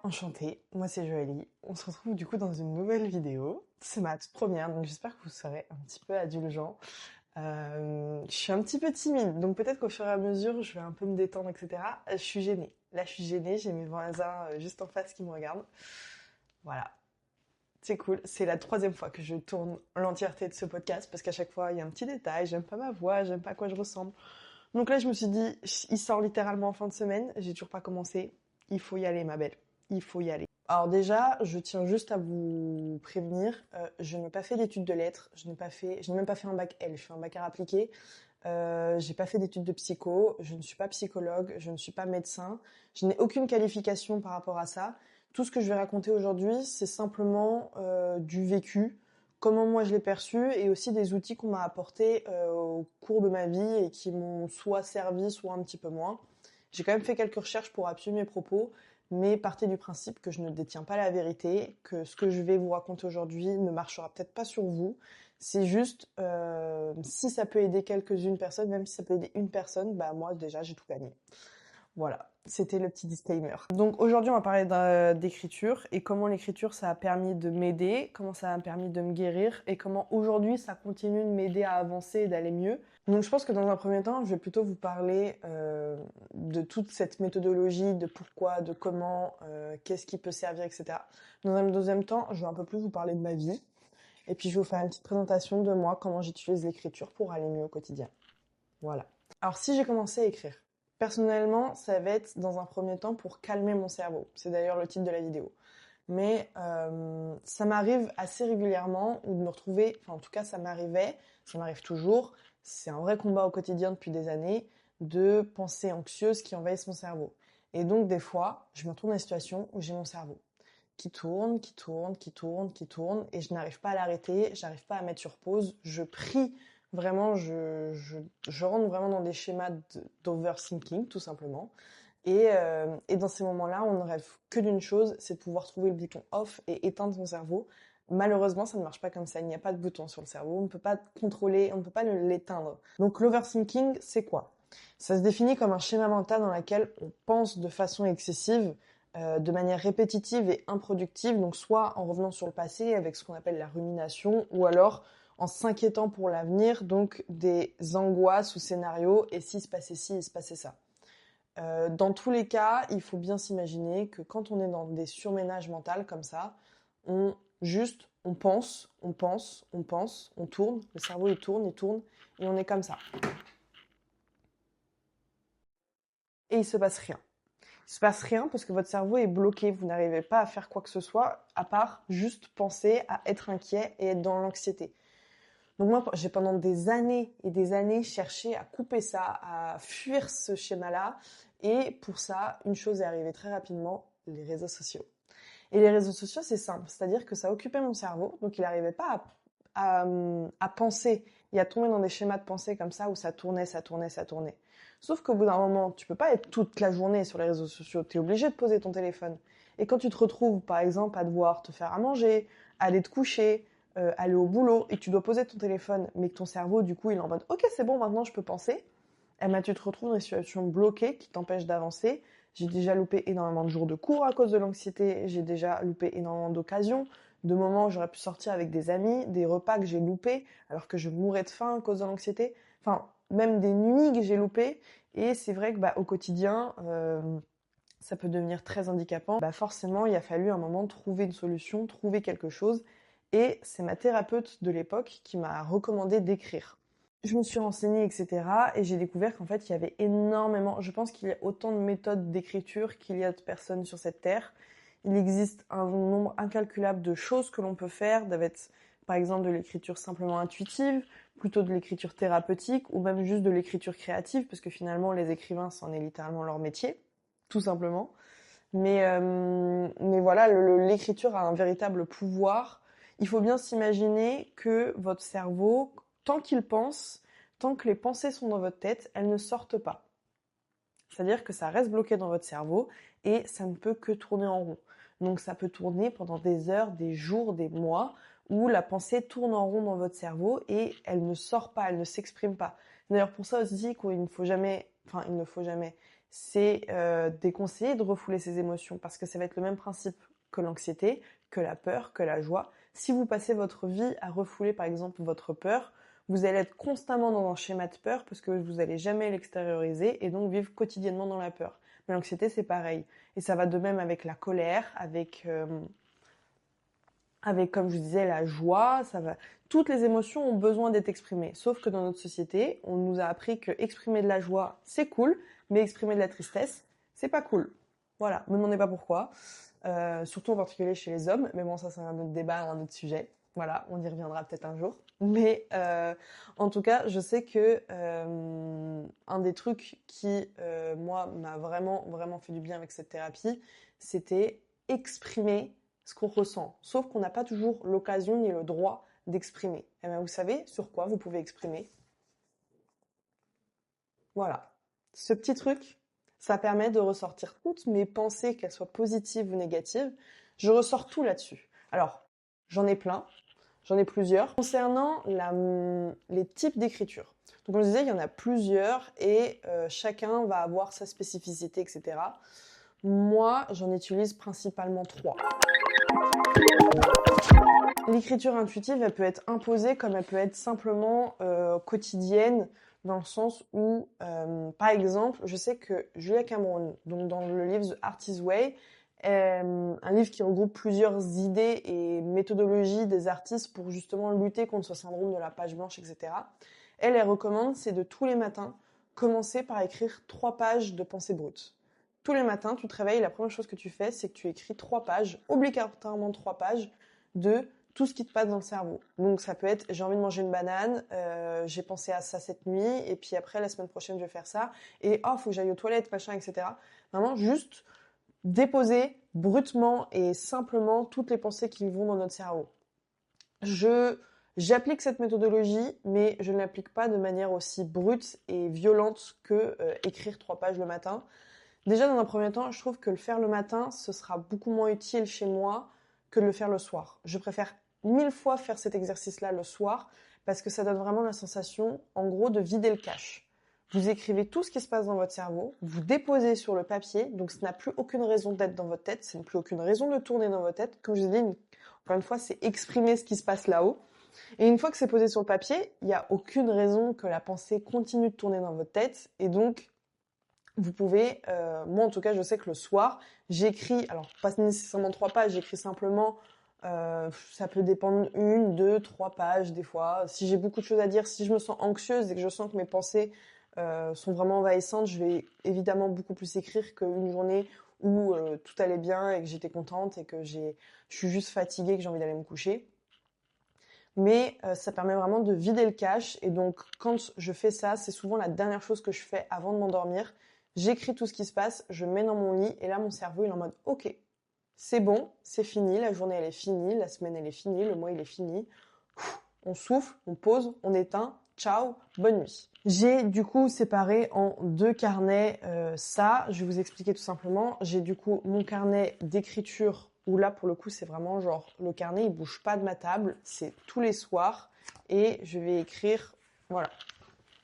Enchantée, moi c'est Joëlie. On se retrouve du coup dans une nouvelle vidéo. C'est ma toute première, donc j'espère que vous serez un petit peu indulgents. Je suis un petit peu timide, donc peut-être qu'au fur et à mesure je vais un peu me détendre, etc. Je suis gênée. Là je suis gênée, j'ai mes voisins juste en face qui me regardent. Voilà, c'est cool. C'est la troisième fois que je tourne l'entièreté de ce podcast parce qu'à chaque fois il y a un petit détail, j'aime pas ma voix, j'aime pas à quoi je ressemble. Donc là je me suis dit, il sort littéralement en fin de semaine, j'ai toujours pas commencé. Il faut y aller ma belle, il faut y aller. Alors déjà, je tiens juste à vous prévenir, je n'ai pas fait d'études de lettres, je n'ai même pas fait un bac L, je fais un bac art appliqué. J'ai pas fait d'études de psycho, je ne suis pas psychologue, je ne suis pas médecin, je n'ai aucune qualification par rapport à ça. Tout ce que je vais raconter aujourd'hui, c'est simplement du vécu, comment moi je l'ai perçu et aussi des outils qu'on m'a apportés au cours de ma vie et qui m'ont soit servi, soit un petit peu moins. J'ai quand même fait quelques recherches pour appuyer mes propos, mais partez du principe que je ne détiens pas la vérité, que ce que je vais vous raconter aujourd'hui ne marchera peut-être pas sur vous. C'est juste, si ça peut aider quelques-unes personnes, même si ça peut aider une personne, bah moi déjà j'ai tout gagné. Voilà, c'était le petit disclaimer. Donc aujourd'hui on va parler d'écriture et comment l'écriture ça a permis de m'aider, comment ça a permis de me guérir et comment aujourd'hui ça continue de m'aider à avancer et d'aller mieux. Donc je pense que dans un premier temps je vais plutôt vous parler de toute cette méthodologie, de pourquoi, de comment, qu'est-ce qui peut servir, etc. Dans un deuxième temps je vais un peu plus vous parler de ma vie et puis je vais vous faire une petite présentation de moi, comment j'utilise l'écriture pour aller mieux au quotidien. Voilà. Alors si j'ai commencé à écrire, personnellement, ça va être dans un premier temps pour calmer mon cerveau. C'est d'ailleurs le titre de la vidéo. Mais ça m'arrive assez régulièrement ou de me retrouver, enfin en tout cas ça m'arrive toujours, c'est un vrai combat au quotidien depuis des années, de pensées anxieuses qui envahissent mon cerveau. Et donc des fois, je me retrouve dans des situations où j'ai mon cerveau qui tourne, qui tourne, qui tourne, qui tourne, et je n'arrive pas à l'arrêter, j'arrive pas à mettre sur pause, je prie vraiment, je rentre vraiment dans des schémas d'overthinking, tout simplement. Et dans ces moments-là, on ne rêve que d'une chose, c'est de pouvoir trouver le bouton off et éteindre son cerveau. Malheureusement, ça ne marche pas comme ça. Il n'y a pas de bouton sur le cerveau. On ne peut pas contrôler, on ne peut pas l'éteindre. Donc l'overthinking, c'est quoi? Ça se définit comme un schéma mental dans lequel on pense de façon excessive, de manière répétitive et improductive. Donc soit en revenant sur le passé avec ce qu'on appelle la rumination, ou alors en s'inquiétant pour l'avenir, donc des angoisses ou scénarios. Et s'il se passait ci, il se passait ça. Dans tous les cas, il faut bien s'imaginer que quand on est dans des surménages mentaux comme ça, on pense, on pense, on pense, on tourne, le cerveau il tourne, et on est comme ça. Et il se passe rien. Il se passe rien parce que votre cerveau est bloqué, vous n'arrivez pas à faire quoi que ce soit, à part juste penser à être inquiet et être dans l'anxiété. Donc moi, j'ai pendant des années et des années cherché à couper ça, à fuir ce schéma-là. Et pour ça, une chose est arrivée très rapidement, les réseaux sociaux. Et les réseaux sociaux, c'est simple, c'est-à-dire que ça occupait mon cerveau, donc il n'arrivait pas à penser et à tomber dans des schémas de pensée comme ça où ça tournait, ça tournait, ça tournait. Sauf qu'au bout d'un moment, tu peux pas être toute la journée sur les réseaux sociaux, tu es obligé de poser ton téléphone. Et quand tu te retrouves, par exemple, à devoir te faire à manger, aller te coucher, aller au boulot, et que tu dois poser ton téléphone, mais que ton cerveau, du coup, il est en mode « Ok, c'est bon, maintenant je peux penser », eh ben, tu te retrouves dans une situation bloquée qui t'empêche d'avancer. J'ai déjà loupé énormément de jours de cours à cause de l'anxiété, j'ai déjà loupé énormément d'occasions, de moments où j'aurais pu sortir avec des amis, des repas que j'ai loupés alors que je mourais de faim à cause de l'anxiété. Enfin, même des nuits que j'ai loupées. Et c'est vrai que au quotidien, ça peut devenir très handicapant. Forcément, il a fallu un moment trouver une solution, trouver quelque chose. Et c'est ma thérapeute de l'époque qui m'a recommandé d'écrire. Je me suis renseignée, etc. Et j'ai découvert qu'en fait, il y avait énormément... Je pense qu'il y a autant de méthodes d'écriture qu'il y a de personnes sur cette terre. Il existe un nombre incalculable de choses que l'on peut faire, d'être, par exemple, de l'écriture simplement intuitive, plutôt de l'écriture thérapeutique, ou même juste de l'écriture créative, parce que finalement, les écrivains, c'en est littéralement leur métier, tout simplement. Mais voilà, l'écriture a un véritable pouvoir. Il faut bien s'imaginer que votre cerveau, tant qu'il pense, tant que les pensées sont dans votre tête, elles ne sortent pas. C'est-à-dire que ça reste bloqué dans votre cerveau et ça ne peut que tourner en rond. Donc ça peut tourner pendant des heures, des jours, des mois, où la pensée tourne en rond dans votre cerveau et elle ne sort pas, elle ne s'exprime pas. D'ailleurs pour ça aussi qu'il ne faut jamais, c'est déconseillé de refouler ses émotions parce que ça va être le même principe que l'anxiété, que la peur, que la joie. Si vous passez votre vie à refouler par exemple votre peur, vous allez être constamment dans un schéma de peur parce que vous n'allez jamais l'extérioriser et donc vivre quotidiennement dans la peur. Mais l'anxiété, c'est pareil. Et ça va de même avec la colère, avec, comme je vous disais, la joie, ça va. Toutes les émotions ont besoin d'être exprimées. Sauf que dans notre société, on nous a appris que exprimer de la joie, c'est cool, mais exprimer de la tristesse, c'est pas cool. Voilà, me demandez pas pourquoi. Surtout en particulier chez les hommes. Mais bon, ça c'est un autre débat, un autre sujet. Voilà, on y reviendra peut-être un jour. Mais en tout cas, je sais que un des trucs qui, moi, m'a vraiment, vraiment fait du bien avec cette thérapie, c'était exprimer ce qu'on ressent. Sauf qu'on n'a pas toujours l'occasion ni le droit d'exprimer. Et bien, vous savez sur quoi vous pouvez exprimer? Voilà. Ce petit truc, ça permet de ressortir toutes mes pensées, qu'elles soient positives ou négatives. Je ressors tout là-dessus. Alors, j'en ai plein, j'en ai plusieurs. Concernant les types d'écriture, donc comme je disais, il y en a plusieurs et chacun va avoir sa spécificité, etc. Moi, j'en utilise principalement trois. L'écriture intuitive, elle peut être imposée comme elle peut être simplement quotidienne, dans le sens où, par exemple, je sais que Julia Cameron, donc dans le livre The Artist's Way, un livre qui regroupe plusieurs idées et méthodologies des artistes pour justement lutter contre ce syndrome de la page blanche, etc. Elle recommande, c'est de tous les matins commencer par écrire 3 pages de pensée brute. Tous les matins, tu te réveilles, la première chose que tu fais, c'est que tu écris 3 pages, obligatoirement 3 pages, de tout ce qui te passe dans le cerveau. Donc ça peut être j'ai envie de manger une banane, j'ai pensé à ça cette nuit, et puis après la semaine prochaine je vais faire ça, et oh faut que j'aille aux toilettes, machin, etc. Vraiment juste déposer brutement et simplement toutes les pensées qui vont dans notre cerveau. J'applique cette méthodologie, mais je ne l'applique pas de manière aussi brute et violente que écrire 3 pages le matin. Déjà, dans un premier temps, je trouve que le faire le matin, ce sera beaucoup moins utile chez moi que de le faire le soir. Je préfère 1000 fois faire cet exercice-là le soir parce que ça donne vraiment la sensation, en gros, de vider le cache. Vous écrivez tout ce qui se passe dans votre cerveau, vous déposez sur le papier, donc ça n'a plus aucune raison d'être dans votre tête, ça n'a plus aucune raison de tourner dans votre tête. Comme je vous ai dit, encore une fois, c'est exprimer ce qui se passe là-haut. Et une fois que c'est posé sur le papier, il n'y a aucune raison que la pensée continue de tourner dans votre tête. Et donc, vous pouvez, moi en tout cas, je sais que le soir, j'écris, alors pas nécessairement 3 pages, j'écris simplement, ça peut dépendre 1, 2, 3 pages des fois. Si j'ai beaucoup de choses à dire, si je me sens anxieuse et que je sens que mes pensées sont vraiment envahissantes, je vais évidemment beaucoup plus écrire qu'une journée où tout allait bien et que j'étais contente et que je suis juste fatiguée, que j'ai envie d'aller me coucher. Mais ça permet vraiment de vider le cache. Et donc, quand je fais ça, c'est souvent la dernière chose que je fais avant de m'endormir. J'écris tout ce qui se passe, je mets dans mon lit, et là, mon cerveau, il est en mode, ok, c'est bon, c'est fini, la journée, elle est finie, la semaine, elle est finie, le mois, il est fini. On souffle, on pose, on éteint, ciao, bonne nuit. J'ai du coup séparé en 2 carnets ça, je vais vous expliquer tout simplement. J'ai du coup mon carnet d'écriture où là pour le coup c'est vraiment genre le carnet il bouge pas de ma table, c'est tous les soirs et je vais écrire, voilà.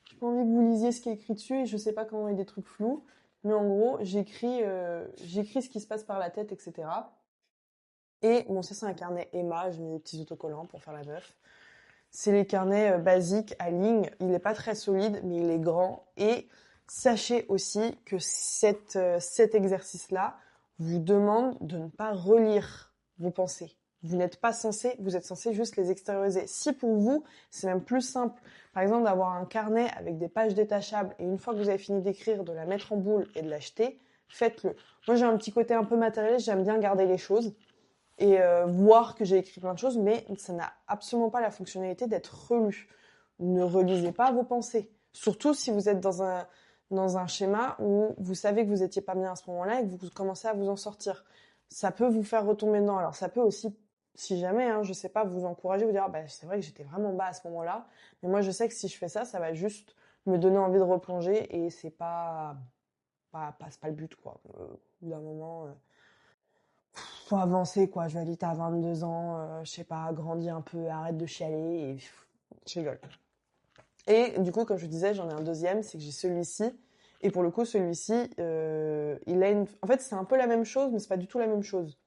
J'ai pas envie que vous lisiez ce qui est écrit dessus et je sais pas comment il y a des trucs flous, mais en gros j'écris ce qui se passe par la tête, etc. Et bon ça c'est un carnet Emma, je mets des petits autocollants pour faire la meuf. C'est les carnets basiques à ligne. Il n'est pas très solide, mais il est grand. Et sachez aussi que cet exercice-là vous demande de ne pas relire vos pensées. Vous n'êtes pas censé, vous êtes censé juste les extérioriser. Si pour vous, c'est même plus simple, par exemple, d'avoir un carnet avec des pages détachables et une fois que vous avez fini d'écrire, de la mettre en boule et de l'acheter, faites-le. Moi, j'ai un petit côté un peu matérialiste, j'aime bien garder les choses et voir que j'ai écrit plein de choses, mais ça n'a absolument pas la fonctionnalité d'être relu. Ne relisez pas vos pensées. Surtout si vous êtes dans un schéma où vous savez que vous étiez pas bien à ce moment-là et que vous commencez à vous en sortir. Ça peut vous faire retomber dedans. Alors ça peut aussi, si jamais, hein, je sais pas, vous encourager, vous dire ah, bah, c'est vrai que j'étais vraiment bas à ce moment-là, mais moi je sais que si je fais ça, ça va juste me donner envie de replonger et c'est c'est pas le but quoi. Au bout d'un moment. Faut avancer, quoi. Je vais aller, t'as 22 ans, je sais pas, grandis un peu, arrête de chialer et je rigole. Et du coup, comme je disais, j'en ai un deuxième, c'est que j'ai celui-ci. Et pour le coup, celui-ci, en fait, c'est un peu la même chose, mais c'est pas du tout la même chose.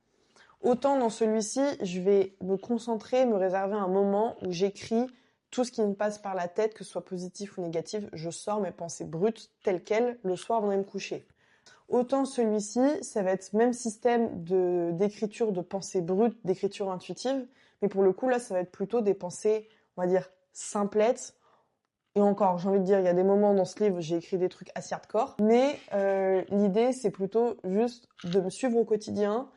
Autant dans celui-ci, je vais me concentrer, me réserver un moment où j'écris tout ce qui me passe par la tête, que ce soit positif ou négatif. Je sors mes pensées brutes telles quelles le soir avant d'aller me coucher. Autant celui-ci, ça va être même système d'écriture de pensées brutes, d'écriture intuitive, mais pour le coup là, ça va être plutôt des pensées, on va dire simplettes. Et encore, j'ai envie de dire, il y a des moments dans ce livre, j'ai écrit des trucs assez hardcore, mais l'idée c'est plutôt juste de me suivre au quotidien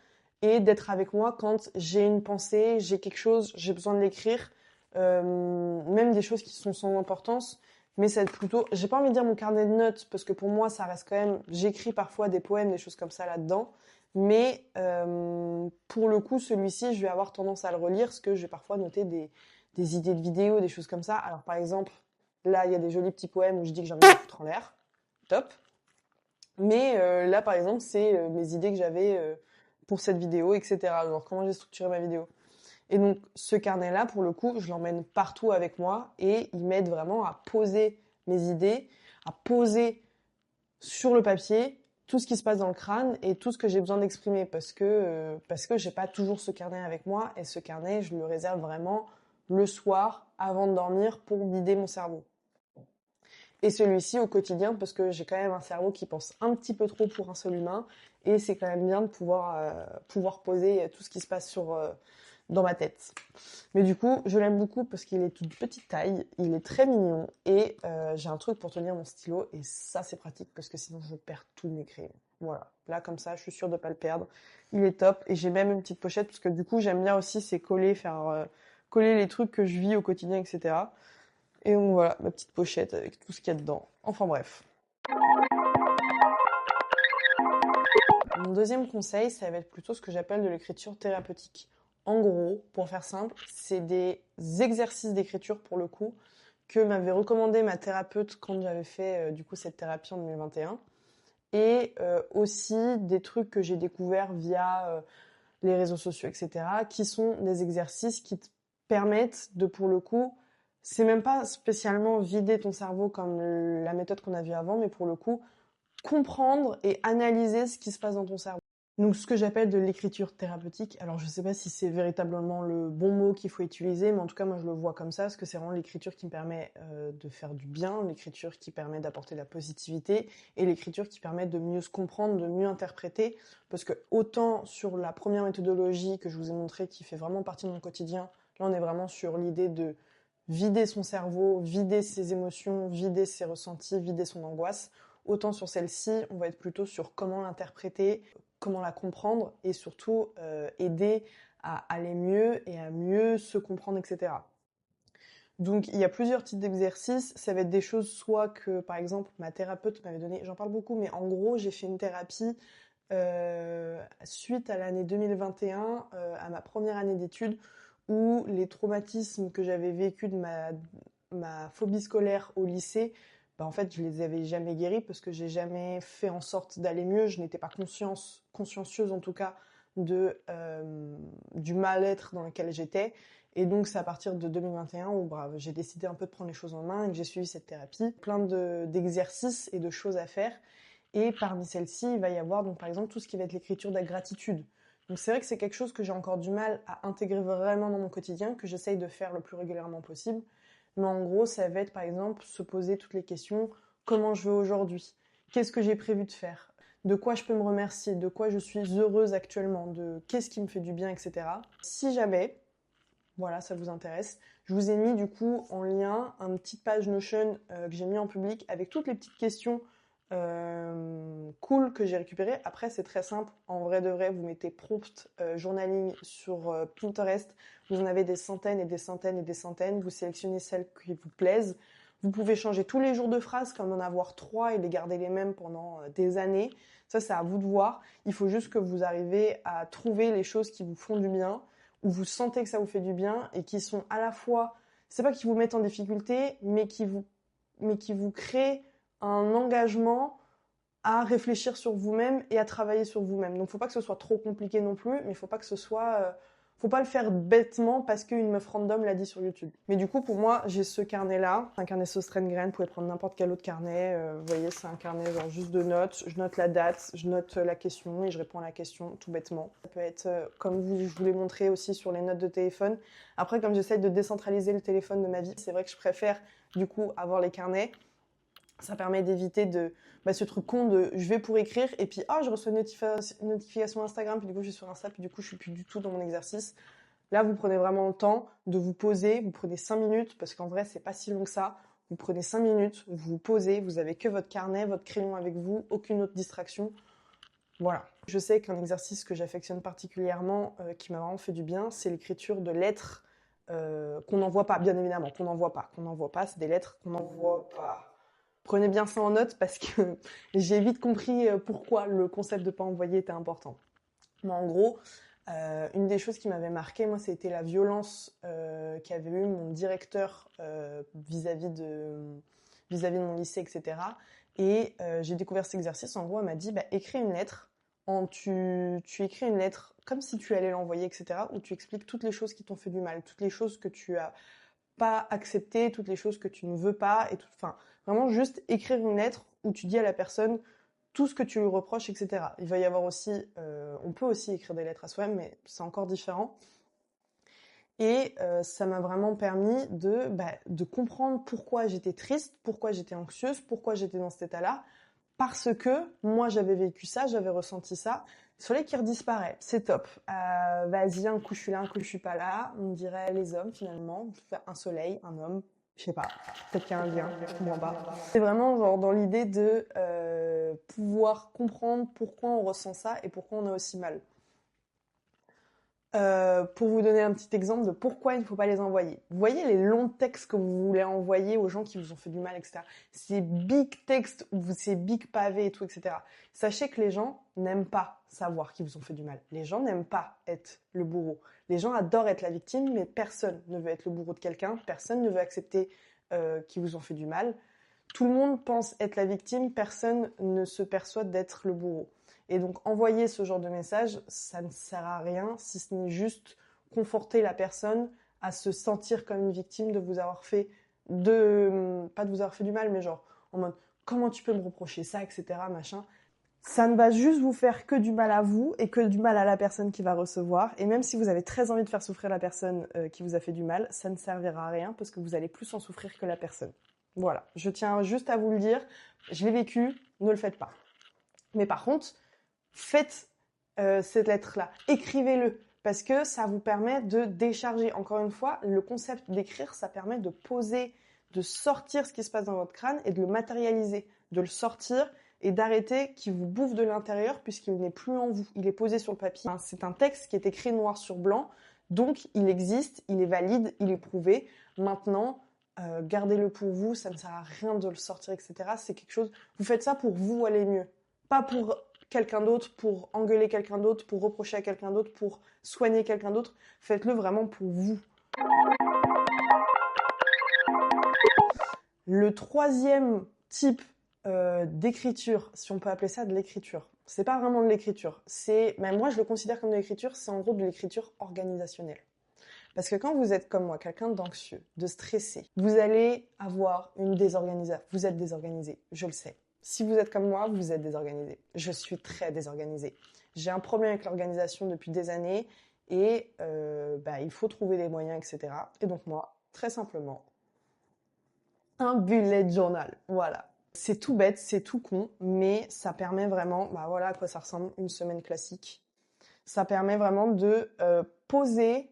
et d'être avec moi quand j'ai une pensée, j'ai quelque chose, j'ai besoin de l'écrire, même des choses qui sont sans importance. Mais c'est plutôt, j'ai pas envie de dire mon carnet de notes, parce que pour moi, ça reste quand même, j'écris parfois des poèmes, des choses comme ça là-dedans. Mais pour le coup, celui-ci, je vais avoir tendance à le relire, parce que je vais parfois noter des idées de vidéos, des choses comme ça. Alors par exemple, là, il y a des jolis petits poèmes où je dis que j'ai envie de les foutre en l'air. Top. Mais là, par exemple, c'est mes idées que j'avais pour cette vidéo, etc. Alors comment j'ai structuré ma vidéo. Et donc, ce carnet-là, pour le coup, je l'emmène partout avec moi et il m'aide vraiment à poser mes idées, à poser sur le papier tout ce qui se passe dans le crâne et tout ce que j'ai besoin d'exprimer parce que j'ai pas toujours ce carnet avec moi et ce carnet, je le réserve vraiment le soir avant de dormir pour vider mon cerveau. Et celui-ci au quotidien parce que j'ai quand même un cerveau qui pense un petit peu trop pour un seul humain et c'est quand même bien de pouvoir poser tout ce qui se passe dans ma tête. Mais du coup, je l'aime beaucoup parce qu'il est toute petite taille, il est très mignon et j'ai un truc pour tenir mon stylo et ça c'est pratique parce que sinon je perds tous mes crayons. Voilà, là comme ça, je suis sûre de pas le perdre. Il est top et j'ai même une petite pochette parce que du coup j'aime bien aussi c'est coller les trucs que je vis au quotidien, etc. Et donc voilà, ma petite pochette avec tout ce qu'il y a dedans. Enfin bref. Mon deuxième conseil, ça va être plutôt ce que j'appelle de l'écriture thérapeutique. En gros, pour faire simple, c'est des exercices d'écriture pour le coup que m'avait recommandé ma thérapeute quand j'avais fait du coup cette thérapie en 2021 et aussi des trucs que j'ai découverts via les réseaux sociaux, etc., qui sont des exercices qui te permettent de, pour le coup, c'est même pas spécialement vider ton cerveau comme la méthode qu'on a vue avant, mais pour le coup, comprendre et analyser ce qui se passe dans ton cerveau. Donc ce que j'appelle de l'écriture thérapeutique, alors je sais pas si c'est véritablement le bon mot qu'il faut utiliser, mais en tout cas moi je le vois comme ça, parce que c'est vraiment l'écriture qui me permet de faire du bien, l'écriture qui permet d'apporter de la positivité, et l'écriture qui permet de mieux se comprendre, de mieux interpréter, parce que autant sur la première méthodologie que je vous ai montrée, qui fait vraiment partie de mon quotidien, là on est vraiment sur l'idée de vider son cerveau, vider ses émotions, vider ses ressentis, vider son angoisse. Autant sur celle-ci, on va être plutôt sur comment l'interpréter, comment la comprendre et surtout aider à aller mieux et à mieux se comprendre, etc. Donc il y a plusieurs types d'exercices. Ça va être des choses soit que, par exemple, ma thérapeute m'avait donné, j'en parle beaucoup, mais en gros, j'ai fait une thérapie suite à l'année 2021, à ma première année d'études, où les traumatismes que j'avais vécus de ma phobie scolaire au lycée, bah en fait, je les avais jamais guéris parce que j'ai jamais fait en sorte d'aller mieux. Je n'étais pas consciencieuse en tout cas du mal-être dans lequel j'étais. Et donc, c'est à partir de 2021 où j'ai décidé un peu de prendre les choses en main et que j'ai suivi cette thérapie. Plein d'exercices et de choses à faire. Et parmi celles-ci, il va y avoir donc par exemple tout ce qui va être l'écriture de la gratitude. Donc c'est vrai que c'est quelque chose que j'ai encore du mal à intégrer vraiment dans mon quotidien, que j'essaye de faire le plus régulièrement possible. Mais en gros, ça va être par exemple se poser toutes les questions. Comment je vais aujourd'hui? Qu'est-ce que j'ai prévu de faire? De quoi je peux me remercier? De quoi je suis heureuse actuellement? De qu'est-ce qui me fait du bien, etc. Si jamais, voilà, ça vous intéresse, je vous ai mis du coup en lien une petite page Notion que j'ai mis en public avec toutes les petites questions cool que j'ai récupérées. Après, c'est très simple. En vrai de vrai, vous mettez prompt journaling sur Pinterest. Vous en avez des centaines et des centaines et des centaines. Vous sélectionnez celles qui vous plaisent. Vous pouvez changer tous les jours de phrases, comme en avoir 3 et les garder les mêmes pendant des années. Ça, c'est à vous de voir. Il faut juste que vous arrivez à trouver les choses qui vous font du bien, où vous sentez que ça vous fait du bien et qui sont à la fois, c'est pas qui vous mettent en difficulté, mais qui vous créent un engagement à réfléchir sur vous-même et à travailler sur vous-même. Donc, faut pas que ce soit trop compliqué non plus, mais faut pas que ce soit, faut pas le faire bêtement parce qu'une meuf random l'a dit sur YouTube. Mais du coup, pour moi, j'ai ce carnet-là. C'est un carnet sauce graine. Vous pouvez prendre n'importe quel autre carnet. Vous voyez, c'est un carnet genre juste de notes. Je note la date, je note la question et je réponds à la question tout bêtement. Ça peut être, comme je vous l'ai montré aussi sur les notes de téléphone. Après, comme j'essaye de décentraliser le téléphone de ma vie, c'est vrai que je préfère du coup avoir les carnets. Ça permet d'éviter ce truc con de je vais pour écrire et puis je reçois une notification Instagram, puis du coup je suis sur Insta, puis du coup je suis plus du tout dans mon exercice. Là, vous prenez vraiment le temps de vous poser, vous prenez 5 minutes, parce qu'en vrai, c'est pas si long que ça. Vous prenez 5 minutes, vous vous posez, vous avez que votre carnet, votre crayon avec vous, aucune autre distraction. Voilà. Je sais qu'un exercice que j'affectionne particulièrement, qui m'a vraiment fait du bien, c'est l'écriture de lettres qu'on n'envoie pas, bien évidemment, qu'on n'envoie pas, c'est des lettres qu'on n'envoie pas. Prenez bien ça en note parce que j'ai vite compris pourquoi le concept de pas envoyer était important. Mais en gros, une des choses qui m'avait marqué, moi, c'était la violence qu'avait eu mon directeur vis-à-vis de mon lycée, etc. Et j'ai découvert cet exercice. En gros, elle m'a dit, écris une lettre. Tu écris une lettre comme si tu allais l'envoyer, etc. Où tu expliques toutes les choses qui t'ont fait du mal, toutes les choses que tu as pas acceptées, toutes les choses que tu ne veux pas, et tout. Enfin, vraiment juste écrire une lettre où tu dis à la personne tout ce que tu lui reproches, etc. Il va y avoir aussi, on peut aussi écrire des lettres à soi-même, mais c'est encore différent. Et ça m'a vraiment permis de comprendre pourquoi j'étais triste, pourquoi j'étais anxieuse, pourquoi j'étais dans cet état-là, parce que moi j'avais vécu ça, j'avais ressenti ça. Le soleil qui redisparaît, c'est top. Vas-y, un coup je suis là, un coup je suis pas là. On dirait les hommes finalement. Un soleil, un homme, je sais pas. Peut-être qu'il y a un lien, je comprends pas. C'est vraiment genre dans l'idée de pouvoir comprendre pourquoi on ressent ça et pourquoi on a aussi mal. Pour vous donner un petit exemple de pourquoi il ne faut pas les envoyer. Vous voyez les longs textes que vous voulez envoyer aux gens qui vous ont fait du mal, etc. Ces big textes, ces big pavés et tout, etc. Sachez que les gens n'aiment pas savoir qu'ils vous ont fait du mal. Les gens n'aiment pas être le bourreau. Les gens adorent être la victime, mais personne ne veut être le bourreau de quelqu'un. Personne ne veut accepter qu'ils vous ont fait du mal. Tout le monde pense être la victime, personne ne se persuade d'être le bourreau. Et donc envoyer ce genre de message, ça ne sert à rien si ce n'est juste conforter la personne à se sentir comme une victime de vous avoir fait pas de vous avoir fait du mal, mais genre en mode comment tu peux me reprocher ça, etc. machin. Ça ne va juste vous faire que du mal à vous et que du mal à la personne qui va recevoir. Et même si vous avez très envie de faire souffrir la personne qui vous a fait du mal, ça ne servira à rien parce que vous allez plus en souffrir que la personne. Voilà, je tiens juste à vous le dire. Je l'ai vécu, ne le faites pas. Mais par contre, faites cette lettre-là, écrivez-le, parce que ça vous permet de décharger. Encore une fois, le concept d'écrire, ça permet de poser, de sortir ce qui se passe dans votre crâne et de le matérialiser, de le sortir et d'arrêter qu'il vous bouffe de l'intérieur puisqu'il n'est plus en vous. Il est posé sur le papier. C'est un texte qui est écrit noir sur blanc, donc il existe, il est valide, il est prouvé. Maintenant, gardez-le pour vous, ça ne sert à rien de le sortir, etc. C'est quelque chose, vous faites ça pour vous aller mieux, pas pour quelqu'un d'autre, pour engueuler quelqu'un d'autre, pour reprocher à quelqu'un d'autre, pour soigner quelqu'un d'autre. Faites-le vraiment pour vous. Le troisième type d'écriture, si on peut appeler ça de l'écriture, c'est pas vraiment de l'écriture, moi je le considère comme de l'écriture, c'est en gros de l'écriture organisationnelle. Parce que quand vous êtes comme moi, quelqu'un d'anxieux, de stressé, vous allez avoir une désorganisation. Vous êtes désorganisé, je le sais. Si vous êtes comme moi, vous êtes désorganisé. Je suis très désorganisée. J'ai un problème avec l'organisation depuis des années et il faut trouver des moyens, etc. Et donc moi, très simplement, un bullet journal. Voilà. C'est tout bête, c'est tout con, mais ça permet vraiment, voilà à quoi ça ressemble, une semaine classique. Ça permet vraiment de poser,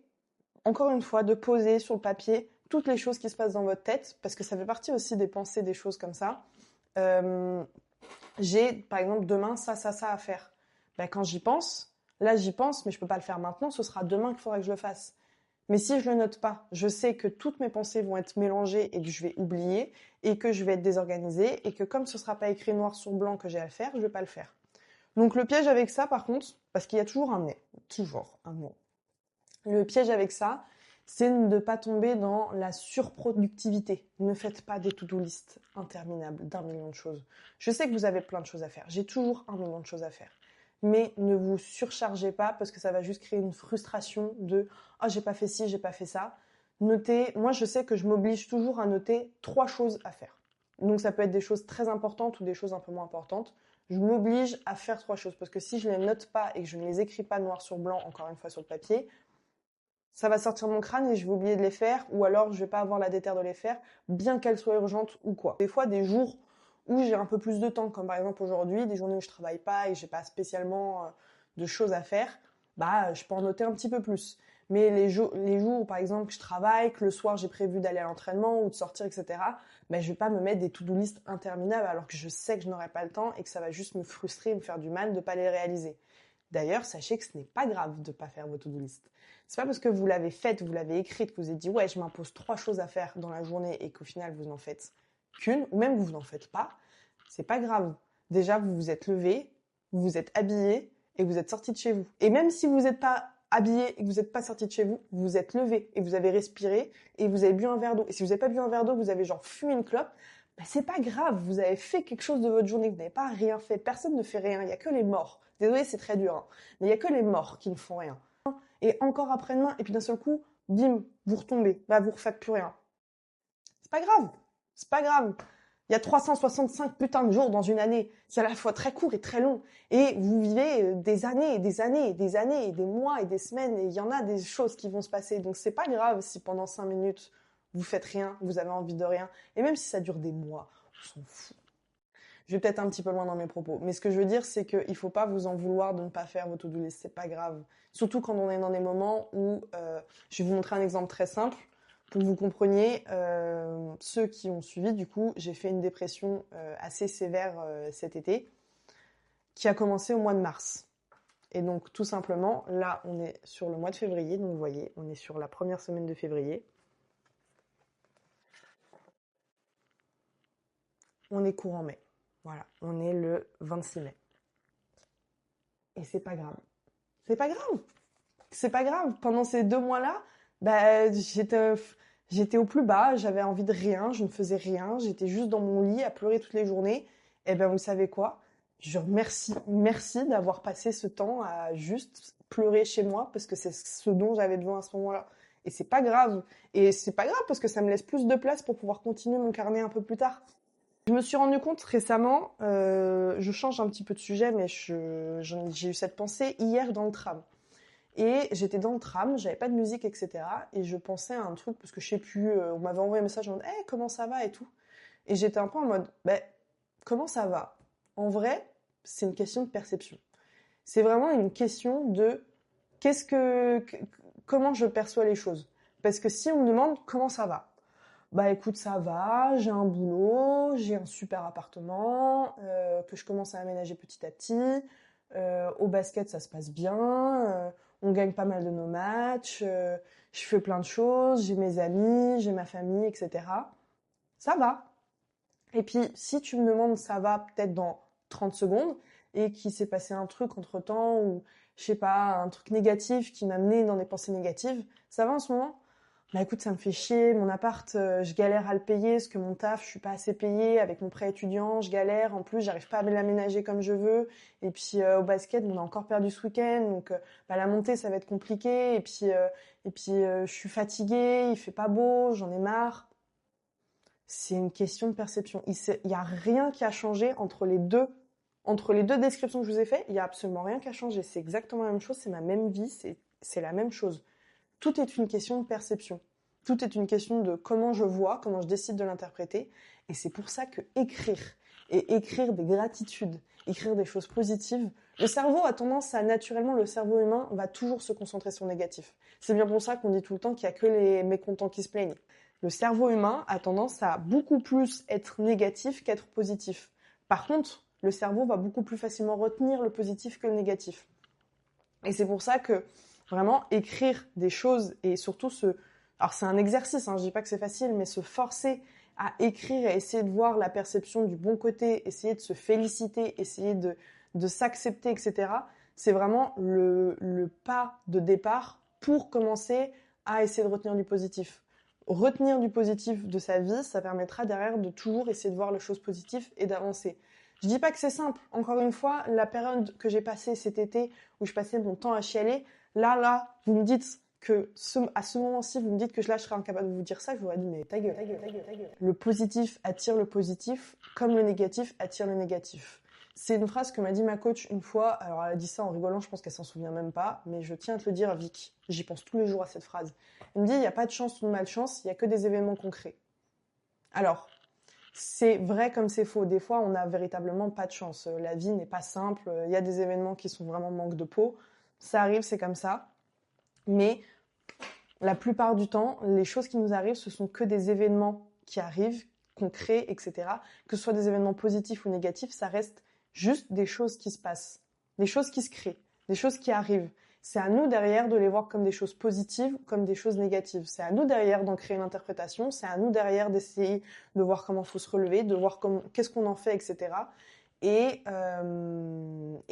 encore une fois, de poser sur le papier toutes les choses qui se passent dans votre tête, parce que ça fait partie aussi des pensées, des choses comme ça. J'ai, par exemple, demain, ça à faire. Quand j'y pense, là, j'y pense, mais je peux pas le faire maintenant, ce sera demain qu'il faudra que je le fasse. Mais si je le note pas, je sais que toutes mes pensées vont être mélangées et que je vais oublier et que je vais être désorganisée et que comme ce sera pas écrit noir sur blanc que j'ai à le faire, je vais pas le faire. Donc le piège avec ça, par contre, parce qu'il y a toujours un mais, le piège avec ça, c'est de ne pas tomber dans la surproductivité. Ne faites pas des to-do list interminables d'1 million de choses. Je sais que vous avez plein de choses à faire. J'ai toujours 1 million de choses à faire. mais ne vous surchargez pas parce que ça va juste créer une frustration de « Ah, j'ai pas fait ci, j'ai pas fait ça ». Notez, moi je sais que je m'oblige toujours à noter 3 choses à faire. Donc ça peut être des choses très importantes ou des choses un peu moins importantes. Je m'oblige à faire 3 choses parce que si je les note pas et que je ne les écris pas noir sur blanc, encore une fois sur le papier, ça va sortir de mon crâne et je vais oublier de les faire, ou alors je vais pas avoir la déterre de les faire, bien qu'elles soient urgentes ou quoi. Des fois, des jours où j'ai un peu plus de temps, comme par exemple aujourd'hui, des journées où je travaille pas et j'ai pas spécialement de choses à faire, bah je peux en noter un petit peu plus. Mais les jours où par exemple que je travaille, que le soir j'ai prévu d'aller à l'entraînement ou de sortir, etc., bah, je vais pas me mettre des to-do list interminables alors que je sais que je n'aurai pas le temps et que ça va juste me frustrer et me faire du mal de pas les réaliser. D'ailleurs, sachez que ce n'est pas grave de pas faire vos to-do list. C'est pas parce que vous l'avez faite, vous l'avez écrite, que vous avez dit ouais, je m'impose 3 choses à faire dans la journée et qu'au final vous n'en faites qu'une, ou même vous n'en faites pas, c'est pas grave. Déjà, vous vous êtes levé, vous vous êtes habillé et vous êtes sorti de chez vous. Et même si vous n'êtes pas habillé et que vous n'êtes pas sorti de chez vous, vous êtes levé et vous avez respiré et vous avez bu un verre d'eau. Et si vous n'avez pas bu un verre d'eau, vous avez genre fumé une clope, bah c'est pas grave, vous avez fait quelque chose de votre journée, vous n'avez pas rien fait, personne ne fait rien, il y a que les morts. Désolé, c'est très dur, hein, mais il y a que les morts qui ne font rien. Et encore après-demain, et puis d'un seul coup, bim, vous retombez, bah vous refaites plus rien. C'est pas grave, c'est pas grave. Il y a 365 putains de jours dans une année. C'est à la fois très court et très long. Et vous vivez des années et des années et des années et des mois et des semaines. Et il y en a des choses qui vont se passer. Donc c'est pas grave si pendant 5 minutes, vous faites rien, vous avez envie de rien. Et même si ça dure des mois, on s'en fout. Je vais peut-être un petit peu loin dans mes propos. Mais ce que je veux dire, c'est qu'il ne faut pas vous en vouloir de ne pas faire vos to-do list. C'est pas grave. Surtout quand on est dans des moments où... je vais vous montrer un exemple très simple. Pour que vous compreniez, ceux qui ont suivi, du coup, j'ai fait une dépression assez sévère cet été, qui a commencé au mois de mars. Et donc, tout simplement, là, on est sur le mois de février. Donc, vous voyez, on est sur la première semaine de février. On est courant mai. Voilà, on est le 26 mai. Et c'est pas grave. C'est pas grave. C'est pas grave. Pendant ces 2 mois-là, bah, j'étais au plus bas, j'avais envie de rien, je ne faisais rien, j'étais juste dans mon lit à pleurer toutes les journées. Et ben vous savez quoi? Je merci d'avoir passé ce temps à juste pleurer chez moi parce que c'est ce dont j'avais besoin à ce moment-là. Et c'est pas grave. Et c'est pas grave parce que ça me laisse plus de place pour pouvoir continuer mon carnet un peu plus tard. Je me suis rendu compte récemment, je change un petit peu de sujet, mais j'ai eu cette pensée hier dans le tram. Et j'étais dans le tram, j'avais pas de musique, etc. Et je pensais à un truc, parce que je sais plus, on m'avait envoyé un message en mode hey, comment ça va et tout. Et j'étais un peu en mode comment ça va? En vrai, c'est une question de perception. C'est vraiment une question de comment je perçois les choses. Parce que si on me demande comment ça va, bah écoute, ça va, j'ai un boulot, j'ai un super appartement, que je commence à aménager petit à petit. Au basket, ça se passe bien. On gagne pas mal de nos matchs. Je fais plein de choses. J'ai mes amis, j'ai ma famille, etc. Ça va. Et puis, si tu me demandes ça va peut-être dans 30 secondes et qu'il s'est passé un truc entre-temps ou, je sais pas, un truc négatif qui m'a mené dans des pensées négatives, ça va en ce moment? Bah écoute, ça me fait chier, mon appart, je galère à le payer, parce que mon taf, je suis pas assez payée, avec mon prêt étudiant, je galère, en plus, j'arrive pas à l'aménager comme je veux, et puis au basket, on a encore perdu ce week-end, donc la montée, ça va être compliqué, je suis fatiguée, il fait pas beau, j'en ai marre. C'est une question de perception. Il y a rien qui a changé entre les deux descriptions que je vous ai faites, il y a absolument rien qui a changé, c'est exactement la même chose, c'est ma même vie, c'est la même chose. Tout est une question de perception. Tout est une question de comment je vois, comment je décide de l'interpréter. Et c'est pour ça que écrire, et écrire des gratitudes, écrire des choses positives, le cerveau a tendance à, naturellement, le cerveau humain va toujours se concentrer sur le négatif. C'est bien pour ça qu'on dit tout le temps qu'il n'y a que les mécontents qui se plaignent. Le cerveau humain a tendance à beaucoup plus être négatif qu'être positif. Par contre, le cerveau va beaucoup plus facilement retenir le positif que le négatif. Et c'est pour ça que vraiment écrire des choses et surtout alors c'est un exercice, hein, je dis pas que c'est facile, mais se forcer à écrire et essayer de voir la perception du bon côté, essayer de se féliciter, essayer de s'accepter, etc. C'est vraiment le pas de départ pour commencer à essayer de retenir du positif. Retenir du positif de sa vie, ça permettra derrière de toujours essayer de voir les choses positives et d'avancer. Je dis pas que c'est simple. Encore une fois, la période que j'ai passée cet été, où je passais mon temps à chialer, là, vous me dites que à ce moment-ci, vous me dites que là, je serais incapable de vous dire ça, je vous aurais dit, mais ta gueule, ta gueule, ta gueule, ta gueule. Le positif attire le positif, comme le négatif attire le négatif. C'est une phrase que m'a dit ma coach une fois. Alors, elle a dit ça en rigolant, je pense qu'elle s'en souvient même pas, mais je tiens à te le dire, Vic. J'y pense tous les jours à cette phrase. Elle me dit, il n'y a pas de chance ou de malchance, il n'y a que des événements concrets. Alors, c'est vrai comme c'est faux. Des fois, on n'a véritablement pas de chance. La vie n'est pas simple. Il y a des événements qui sont vraiment manque de peau. Ça arrive, c'est comme ça. Mais la plupart du temps, les choses qui nous arrivent, ce sont que des événements qui arrivent, qu'on crée, etc. Que ce soit des événements positifs ou négatifs, ça reste juste des choses qui se passent, des choses qui se créent, des choses qui arrivent. C'est à nous derrière de les voir comme des choses positives, comme des choses négatives. C'est à nous derrière d'en créer une interprétation. C'est à nous derrière d'essayer de voir comment il faut se relever, de voir qu'est-ce qu'on en fait, etc. Et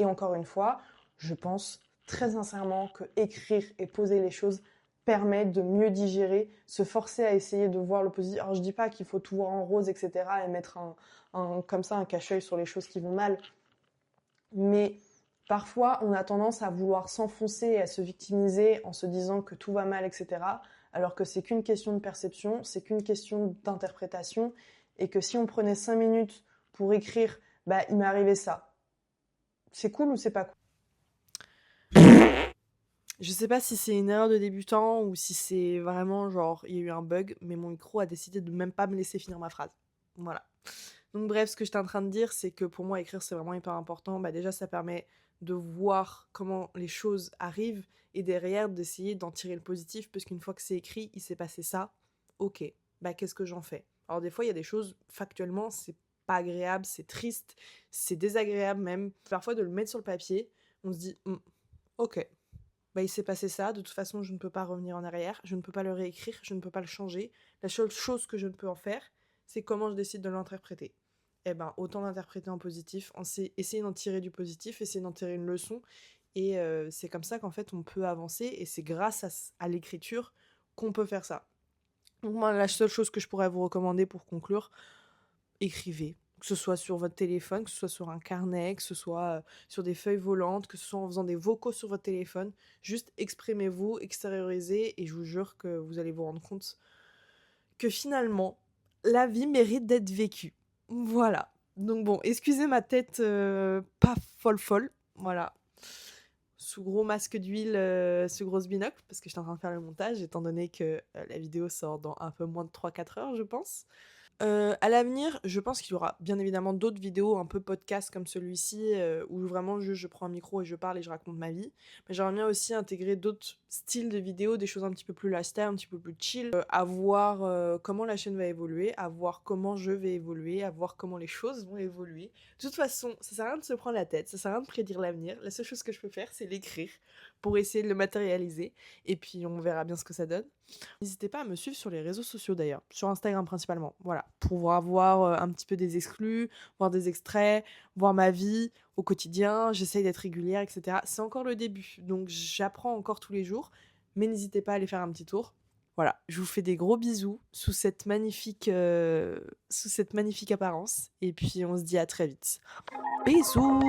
encore une fois, je pense très sincèrement que écrire et poser les choses permet de mieux digérer, se forcer à essayer de voir le positif. Alors je dis pas qu'il faut tout voir en rose, etc. et mettre comme ça un cache-œil sur les choses qui vont mal, mais parfois on a tendance à vouloir s'enfoncer et à se victimiser en se disant que tout va mal, etc. alors que c'est qu'une question de perception, c'est qu'une question d'interprétation, et que si on prenait 5 minutes pour écrire « bah il m'est arrivé ça », c'est cool ou c'est pas cool? Je sais pas si c'est une erreur de débutant ou si c'est vraiment genre il y a eu un bug, mais mon micro a décidé de même pas me laisser finir ma phrase. Voilà. Donc bref, ce que j'étais en train de dire, c'est que pour moi, écrire, c'est vraiment hyper important. Bah, déjà, ça permet de voir comment les choses arrivent et derrière d'essayer d'en tirer le positif, parce qu'une fois que c'est écrit, il s'est passé ça, ok, bah qu'est-ce que j'en fais? Alors des fois, il y a des choses, factuellement, c'est pas agréable, c'est triste, c'est désagréable même. Parfois, de le mettre sur le papier, on se dit, ok, bah il s'est passé ça, de toute façon, je ne peux pas revenir en arrière, je ne peux pas le réécrire, je ne peux pas le changer. La seule chose que je ne peux en faire, c'est comment je décide de l'interpréter. Eh ben, autant l'interpréter en positif, essayer d'en tirer du positif, essayer d'en tirer une leçon. Et c'est comme ça qu'en fait, on peut avancer. Et c'est grâce à l'écriture qu'on peut faire ça. Donc moi, la seule chose que je pourrais vous recommander pour conclure, écrivez. Que ce soit sur votre téléphone, que ce soit sur un carnet, que ce soit sur des feuilles volantes, que ce soit en faisant des vocaux sur votre téléphone. Juste exprimez-vous, extériorisez, et je vous jure que vous allez vous rendre compte que finalement, la vie mérite d'être vécue. Voilà. Donc bon, excusez ma tête pas folle, voilà. Sous gros masque d'huile, sous grosse binocle, parce que j'étais en train de faire le montage, étant donné que la vidéo sort dans un peu moins de 3-4 heures, je pense. À l'avenir, je pense qu'il y aura bien évidemment d'autres vidéos un peu podcast comme celui-ci, où vraiment je prends un micro et je parle et je raconte ma vie. Mais j'aimerais bien aussi intégrer d'autres styles de vidéos, des choses un petit peu plus lifestyle, un petit peu plus chill, à voir comment la chaîne va évoluer, à voir comment je vais évoluer, à voir comment les choses vont évoluer. De toute façon, ça sert à rien de se prendre la tête, ça sert à rien de prédire l'avenir. La seule chose que je peux faire, c'est l'écrire pour essayer de le matérialiser. Et puis on verra bien ce que ça donne. N'hésitez pas à me suivre sur les réseaux sociaux d'ailleurs, sur Instagram principalement, voilà, pour avoir un petit peu des exclus, voir des extraits, voir ma vie au quotidien, j'essaye d'être régulière, etc. C'est encore le début, donc j'apprends encore tous les jours, mais n'hésitez pas à aller faire un petit tour. Voilà, je vous fais des gros bisous sous cette magnifique apparence, et puis on se dit à très vite. Bisous!